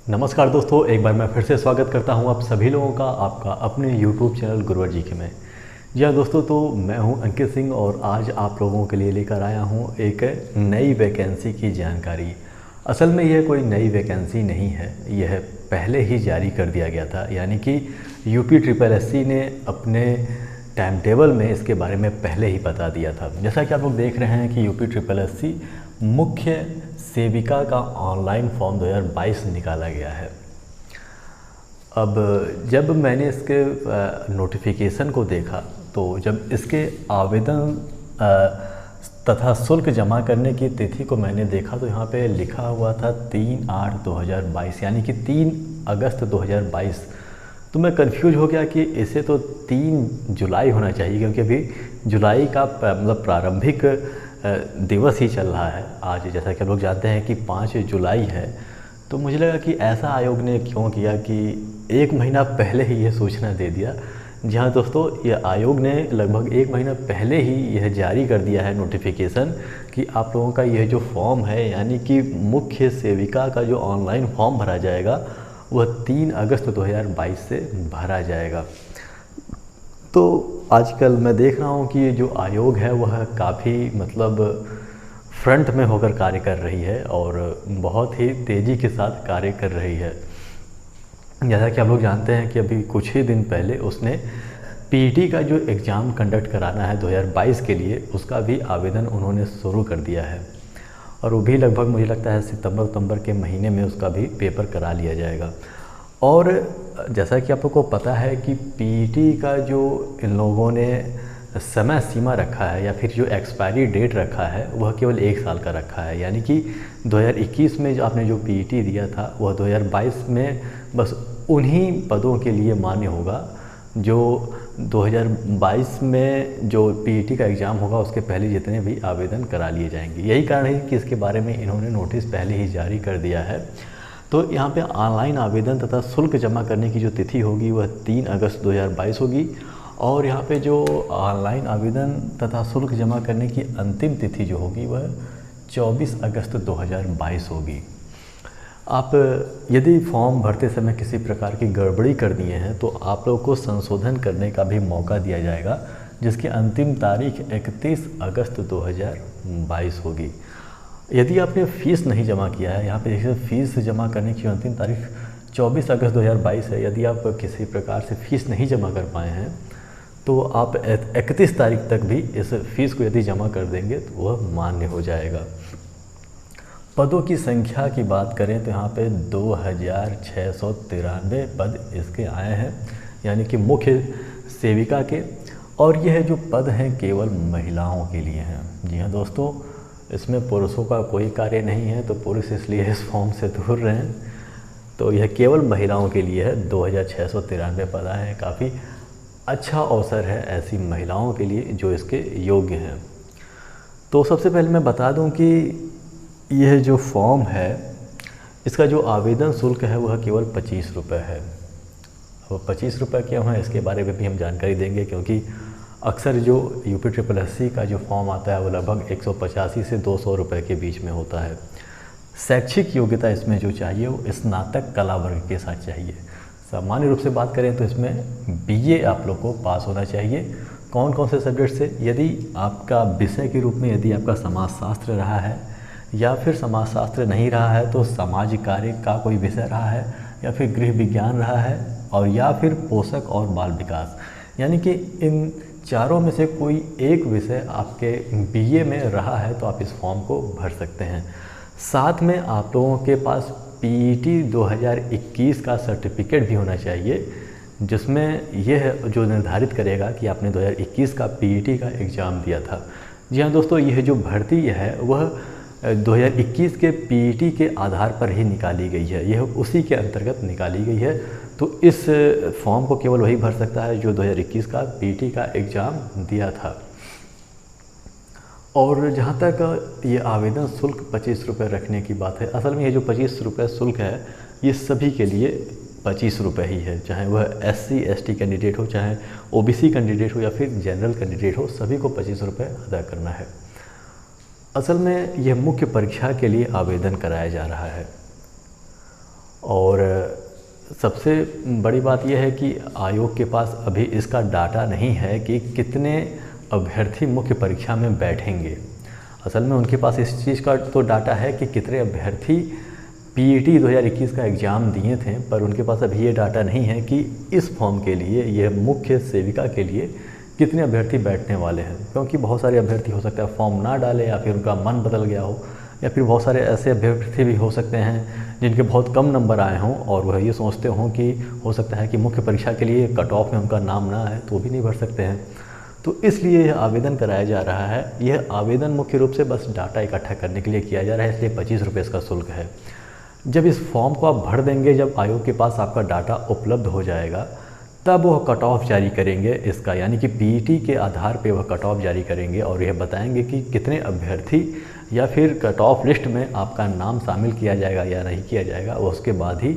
नमस्कार दोस्तों, एक बार मैं फिर से स्वागत करता हूं आप सभी लोगों का आपका अपने YouTube चैनल गुरुवर जी के में। जी हाँ दोस्तों, तो मैं हूं अंकित सिंह और आज आप लोगों के लिए लेकर आया हूं एक नई वैकेंसी की जानकारी। असल में यह कोई नई वैकेंसी नहीं है, यह पहले ही जारी कर दिया गया था। यानी कि UPSSC ने अपने टाइम टेबल में इसके बारे में पहले ही बता दिया था। जैसा कि आप लोग देख रहे हैं कि UPSSC मुख्य सेविका का ऑनलाइन फॉर्म 2022 निकाला गया है। अब जब मैंने इसके नोटिफिकेशन को देखा तो जब इसके आवेदन तथा शुल्क जमा करने की तिथि को मैंने देखा तो यहाँ पे लिखा हुआ था 3/8/2022 यानी कि 3 अगस्त 2022। तो मैं कंफ्यूज हो गया कि इसे तो 3 जुलाई होना चाहिए, क्योंकि अभी जुलाई का मतलब प्रारंभिक दिवस ही चल रहा है। आज जैसा कि आप लोग जानते हैं कि 5 जुलाई है। तो मुझे लगा कि ऐसा आयोग ने क्यों किया कि 1 महीना पहले ही यह सूचना दे दिया। जी हाँ दोस्तों, ये आयोग ने लगभग 1 महीना पहले ही यह जारी कर दिया है नोटिफिकेशन कि आप लोगों का यह जो फॉर्म है, यानी कि मुख्य सेविका का जो ऑनलाइन फॉर्म भरा जाएगा वह 3 अगस्त 2022 से भरा जाएगा। तो आजकल मैं देख रहा हूँ कि ये जो आयोग है वह काफ़ी मतलब फ्रंट में होकर कार्य कर रही है और बहुत ही तेज़ी के साथ कार्य कर रही है। जैसा कि आप लोग जानते हैं कि अभी कुछ ही दिन पहले उसने PET का जो एग्ज़ाम कंडक्ट कराना है 2022 के लिए, उसका भी आवेदन उन्होंने शुरू कर दिया है और वो भी लगभग मुझे लगता है सितंबर के महीने में उसका भी पेपर करा लिया जाएगा। और जैसा कि आप लोग को पता है कि PET का जो इन लोगों ने समय सीमा रखा है या फिर जो एक्सपायरी डेट रखा है वह केवल 1 साल का रखा है। यानी कि 2021 में जो आपने जो PET दिया था वह 2022 में बस उन्हीं पदों के लिए मान्य होगा जो 2022 में जो PET का एग्ज़ाम होगा उसके पहले जितने भी आवेदन करा लिए जाएंगे। यही कारण है कि इसके बारे में इन्होंने नोटिस पहले ही जारी कर दिया है। तो यहाँ पे ऑनलाइन आवेदन तथा शुल्क जमा करने की जो तिथि होगी वह 3 अगस्त 2022 होगी और यहाँ पे जो ऑनलाइन आवेदन तथा शुल्क जमा करने की अंतिम तिथि जो होगी वह 24 अगस्त 2022 होगी। आप यदि फॉर्म भरते समय किसी प्रकार की गड़बड़ी कर दिए हैं तो आप लोगों को संशोधन करने का भी मौका दिया जाएगा, जिसकी अंतिम तारीख 31 अगस्त 2022 होगी। यदि आपने फ़ीस नहीं जमा किया है, यहाँ पे देखिए फ़ीस जमा करने की अंतिम तारीख 24 अगस्त 2022 है। यदि आप किसी प्रकार से फ़ीस नहीं जमा कर पाए हैं तो आप 31 तारीख तक भी इस फ़ीस को यदि जमा कर देंगे तो वह मान्य हो जाएगा। पदों की संख्या की बात करें तो यहाँ पे 2693 पद इसके आए हैं, यानी कि मुख्य सेविका के। और यह जो पद हैं केवल महिलाओं के लिए हैं। जी हाँ दोस्तों, इसमें पुरुषों का कोई कार्य नहीं है, तो पुरुष इसलिए इस फॉर्म से दूर रहें। तो यह केवल महिलाओं के लिए है। 2693 पद आए हैं। काफ़ी अच्छा अवसर है ऐसी महिलाओं के लिए जो इसके योग्य हैं। तो सबसे पहले मैं बता दूं कि यह जो फॉर्म है इसका जो आवेदन शुल्क है वह केवल 25 रुपये है। अब 25 रुपये क्यों है इसके बारे में भी हम जानकारी देंगे, क्योंकि अक्सर जो UPSSC का जो फॉर्म आता है वो लगभग 185 से 200 रुपये के बीच में होता है। शैक्षिक योग्यता इसमें जो चाहिए वो स्नातक कला वर्ग के साथ चाहिए। सामान्य रूप से बात करें तो इसमें BA आप लोग को पास होना चाहिए। कौन कौन से सब्जेक्ट से? यदि आपका विषय के रूप में यदि आपका समाजशास्त्र रहा है या फिर समाजशास्त्र नहीं रहा है तो समाज कार्य का कोई विषय रहा है या फिर गृह विज्ञान रहा है और या फिर पोषक और बाल विकास, यानी कि इन चारों में से कोई एक विषय आपके BA में रहा है तो आप इस फॉर्म को भर सकते हैं। साथ में आप लोगों के पास PET 2021 का सर्टिफिकेट भी होना चाहिए, जिसमें यह जो निर्धारित करेगा कि आपने 2021 का PET का एग्ज़ाम दिया था। जी हाँ दोस्तों, यह जो भर्ती है वह 2021 के PET के आधार पर ही निकाली गई है। यह उसी के अंतर्गत निकाली गई है। तो इस फॉर्म को केवल वही भर सकता है जो 2021 का PET का एग्ज़ाम दिया था। और जहाँ तक ये आवेदन शुल्क 25 रुपये रखने की बात है, असल में ये जो 25 रुपये शुल्क है ये सभी के लिए 25 रुपये ही है, चाहे वह SC ST कैंडिडेट हो, चाहे OBC कैंडिडेट हो या फिर जनरल कैंडिडेट हो, सभी को 25 रुपये अदा करना है। असल में यह मुख्य परीक्षा के लिए आवेदन कराया जा रहा है और सबसे बड़ी बात यह है कि आयोग के पास अभी इसका डाटा नहीं है कि कितने अभ्यर्थी मुख्य परीक्षा में बैठेंगे। असल में उनके पास इस चीज़ का तो डाटा है कि कितने अभ्यर्थी पीईटी 2021 का एग्ज़ाम दिए थे, पर उनके पास अभी ये डाटा नहीं है कि इस फॉर्म के लिए, यह मुख्य सेविका के लिए कितने अभ्यर्थी बैठने वाले हैं। क्योंकि बहुत सारे अभ्यर्थी हो सकता है फॉर्म ना डाले या फिर उनका मन बदल गया हो, या फिर बहुत सारे ऐसे अभ्यर्थी भी हो सकते हैं जिनके बहुत कम नंबर आए हों और वह ये सोचते हों कि हो सकता है कि मुख्य परीक्षा के लिए कट ऑफ में उनका नाम ना आए, तो भी नहीं भर सकते हैं। तो इसलिए यह आवेदन कराया जा रहा है। यह आवेदन मुख्य रूप से बस डाटा इकट्ठा करने के लिए किया जा रहा है, इसलिए 25 रुपये इसका शुल्क है। जब इस फॉर्म को आप भर देंगे, जब आयोग के पास आपका डाटा उपलब्ध हो जाएगा, तब वह कट ऑफ जारी करेंगे इसका, यानी कि पीईटी के आधार पे वह कट ऑफ जारी करेंगे और यह बताएंगे कि कितने अभ्यर्थी या फिर कट ऑफ लिस्ट में आपका नाम शामिल किया जाएगा या नहीं किया जाएगा, वो उसके बाद ही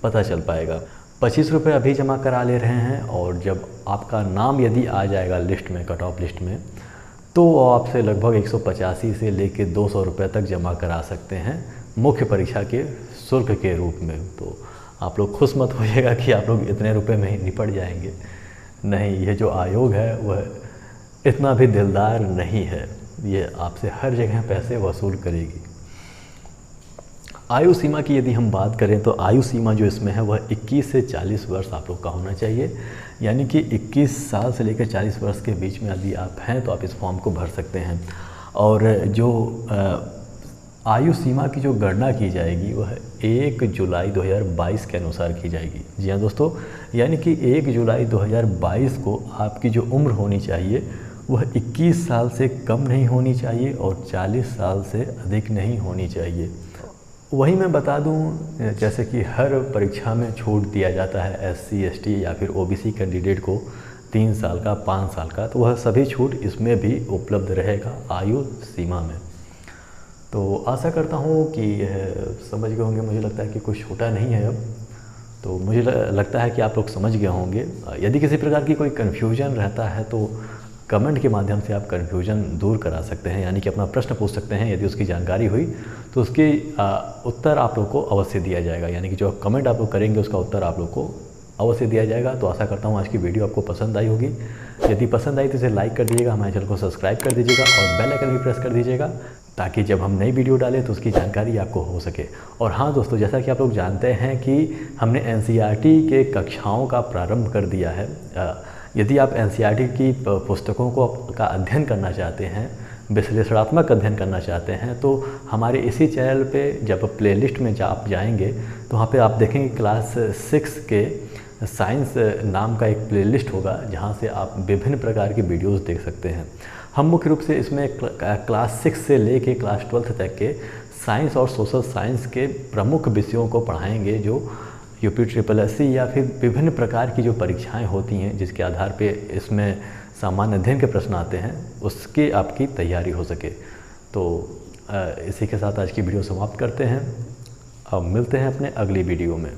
पता चल पाएगा। 25 रुपये अभी जमा करा ले रहे हैं और जब आपका नाम यदि आ जाएगा लिस्ट में, कट ऑफ लिस्ट में, तो वो आपसे लगभग 185 से लेकर 200 रुपये तक जमा करा सकते हैं मुख्य परीक्षा के शुल्क के रूप में। तो आप लोग खुश मत होइएगा कि आप लोग इतने रुपए में ही निपट जाएंगे। नहीं, ये जो आयोग है वह इतना भी दिलदार नहीं है, ये आपसे हर जगह पैसे वसूल करेगी। आयु सीमा की यदि हम बात करें तो आयु सीमा जो इसमें है वह 21 से 40 वर्ष आप लोग का होना चाहिए, यानी कि 21 साल से लेकर 40 वर्ष के बीच में यदि आप हैं तो आप इस फॉर्म को भर सकते हैं। और जो आयु सीमा की जो गणना की जाएगी वह 1 जुलाई 2022 के अनुसार की जाएगी। जी हाँ दोस्तों, यानी कि 1 जुलाई 2022 को आपकी जो उम्र होनी चाहिए वह 21 साल से कम नहीं होनी चाहिए और 40 साल से अधिक नहीं होनी चाहिए। वही मैं बता दूं, जैसे कि हर परीक्षा में छूट दिया जाता है SC ST या फिर OBC कैंडिडेट को 3 साल का, 5 साल का, तो वह सभी छूट इसमें भी उपलब्ध रहेगा आयु सीमा में। तो आशा करता हूँ कि यह समझ गए होंगे। मुझे लगता है कि कुछ छोटा नहीं है अब, तो मुझे लगता है कि आप लोग समझ गए होंगे। यदि किसी प्रकार की कोई कन्फ्यूजन रहता है तो कमेंट के माध्यम से आप कन्फ्यूजन दूर करा सकते हैं, यानी कि अपना प्रश्न पूछ सकते हैं। यदि उसकी जानकारी हुई तो उसकी उत्तर आप लोग को अवश्य दिया जाएगा, यानी कि जो कमेंट आप लोग करेंगे उसका उत्तर आप लोग को अवश्य दिया जाएगा। तो आशा करता हूँ आज की वीडियो आपको पसंद आई होगी। यदि पसंद आई तो इसे लाइक कर दीजिएगा, हमारे चैनल को सब्सक्राइब कर दीजिएगा और बेल आइकन भी प्रेस कर दीजिएगा, ताकि जब हम नई वीडियो डालें तो उसकी जानकारी आपको हो सके। और हाँ दोस्तों, जैसा कि आप लोग जानते हैं कि हमने NCERT के कक्षाओं का प्रारंभ कर दिया है। यदि आप NCERT की पुस्तकों का अध्ययन करना चाहते हैं, विश्लेषणात्मक अध्ययन करना चाहते हैं, तो हमारे इसी चैनल पे जब प्लेलिस्ट में आप जाएंगे तो वहाँ पे आप देखेंगे क्लास 6 के साइंस नाम का एक प्लेलिस्ट होगा, जहाँ से आप विभिन्न प्रकार की वीडियोस देख सकते हैं। हम मुख्य रूप से इसमें क्लास 6 से लेके क्लास 12 तक के साइंस और सोशल साइंस के प्रमुख विषयों को पढ़ाएंगे, जो UPSSC या फिर विभिन्न प्रकार की जो परीक्षाएं होती हैं जिसके आधार पे इसमें सामान्य अध्ययन के प्रश्न आते हैं, उसकी आपकी तैयारी हो सके। तो इसी के साथ आज की वीडियो समाप्त करते हैं। अब मिलते हैं अपने अगली वीडियो में।